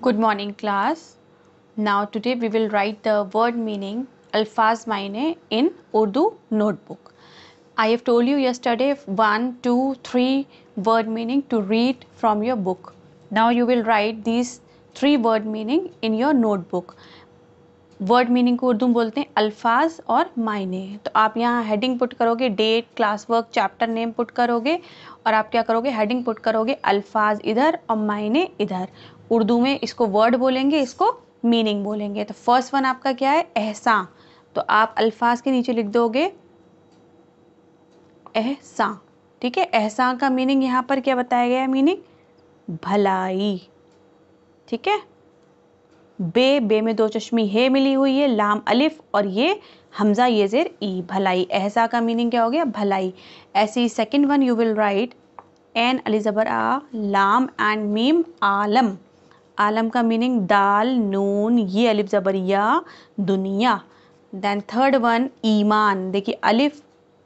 Good morning class. Now today we will write the word meaning अल्फाज मायने in Urdu notebook. I have told you yesterday 1, 2, 3 word meaning to read from your book. Now you will write these 3 word meaning in your notebook. Word meaning को उर्दू में बोलते हैं अल्फाज और मायने. तो आप यहाँ हेडिंग पुट करोगे, date, class work, chapter name put करोगे और आप क्या करोगे, हेडिंग पुट करोगे अल्फाज इधर और मायने इधर. उर्दू में इसको वर्ड बोलेंगे, इसको मीनिंग बोलेंगे. तो फर्स्ट वन आपका क्या है, एहसान. तो आप अल्फाज के नीचे लिख दोगे एहसान. ठीक है, एहसान का मीनिंग यहाँ पर क्या बताया गया है, मीनिंग भलाई. ठीक है, बे में 2 चश्मी हे मिली हुई है, लाम अलिफ और ये हमजा ये जेर ई, भलाई. एहसा का मीनिंग क्या हो गया, भलाई. ऐसे ही second one you will write an अली ज़बर आ, लाम एंड मीम आलम. आलम का मीनिंग दाल नून ये अलिफ ज़बर या, दुनिया. देन थर्ड वन ईमान. देखिए अलिफ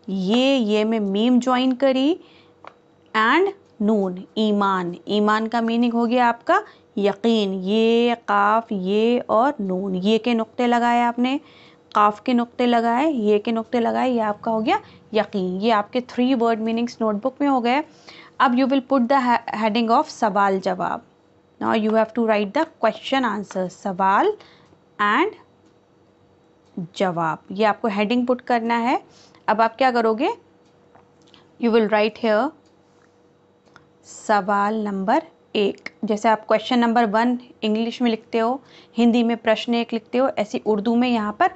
ये में मीम ज्वाइन करी एंड नून, ईमान. ईमान का मीनिंग हो गया आपका यकीन. ये काफ ये और नून, ये के नुक्ते लगाए आपने, काफ के नुक्ते लगाए, ये के नुक्ते लगाए, ये आपका हो गया यकीन. ये आपके 3 वर्ड मीनिंग्स नोटबुक में हो गए. अब you will put the heading of सवाल जवाब. Now you have to write the question answer, सवाल एंड जवाब. ये आपको हेडिंग पुट करना है. अब आप क्या करोगे, यू विल राइट हियर सवाल नंबर 1. जैसे आप क्वेश्चन नंबर 1 इंग्लिश में लिखते हो, हिंदी में प्रश्न 1 लिखते हो, ऐसी उर्दू में यहाँ पर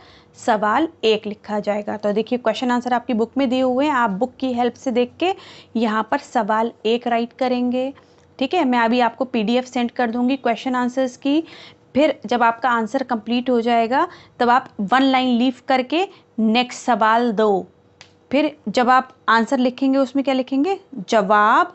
सवाल 1 लिखा जाएगा. तो देखिए क्वेश्चन आंसर आपकी बुक में दिए हुए हैं, आप बुक की हेल्प से देख के यहाँ पर सवाल 1 राइट करेंगे. ठीक है, मैं अभी आपको PDF सेंड कर दूँगी क्वेश्चन आंसर्स की. फिर जब आपका आंसर कंप्लीट हो जाएगा तब आप 1 लाइन लीव करके नेक्स्ट सवाल 2. फिर जब आप आंसर लिखेंगे उसमें क्या लिखेंगे, जवाब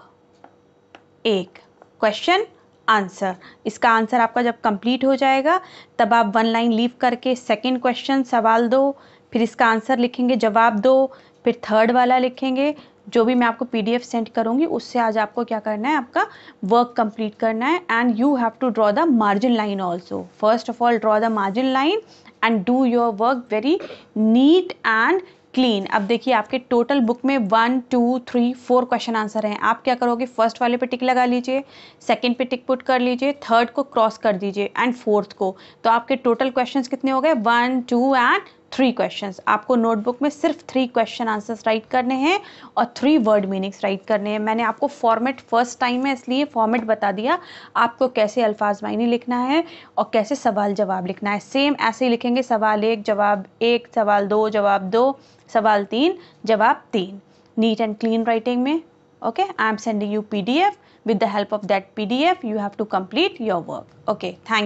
1, क्वेश्चन आंसर. इसका आंसर आपका जब कंप्लीट हो जाएगा तब आप 1 लाइन लीव करके सेकंड क्वेश्चन सवाल 2, फिर इसका आंसर लिखेंगे जवाब 2, फिर थर्ड वाला लिखेंगे. जो भी मैं आपको PDF सेंड करूंगी उससे आज आपको क्या करना है, आपका वर्क कंप्लीट करना है. And you have to draw the margin line also. First of all draw the margin line and do your work very neat and clean. अब देखिए आपके टोटल बुक में 1, 2, 3, 4 क्वेश्चन आंसर हैं. आप क्या करोगे, फर्स्ट वाले पे टिक लगा लीजिए, सेकंड पे टिक पुट कर लीजिए, थर्ड को क्रॉस कर दीजिए एंड फोर्थ को. तो आपके टोटल क्वेश्चंस कितने हो गए, 1, 2 एंड 3 क्वेश्चंस. आपको नोटबुक में सिर्फ 3 क्वेश्चन आंसर्स राइट करने हैं और 3 वर्ड मीनिंग्स राइट करने हैं. मैंने आपको फॉर्मेट फर्स्ट टाइम है इसलिए फॉर्मेट बता दिया आपको कैसे अल्फाज मायने लिखना है और कैसे सवाल जवाब लिखना है. सेम ऐसे ही लिखेंगे, सवाल 1 जवाब 1, सवाल 2 जवाब 2, सवाल 3 जवाब 3, नीट एंड क्लीन राइटिंग में. Okay, I am sending you PDF. With the help of that PDF you have to complete your work. Okay, thank you.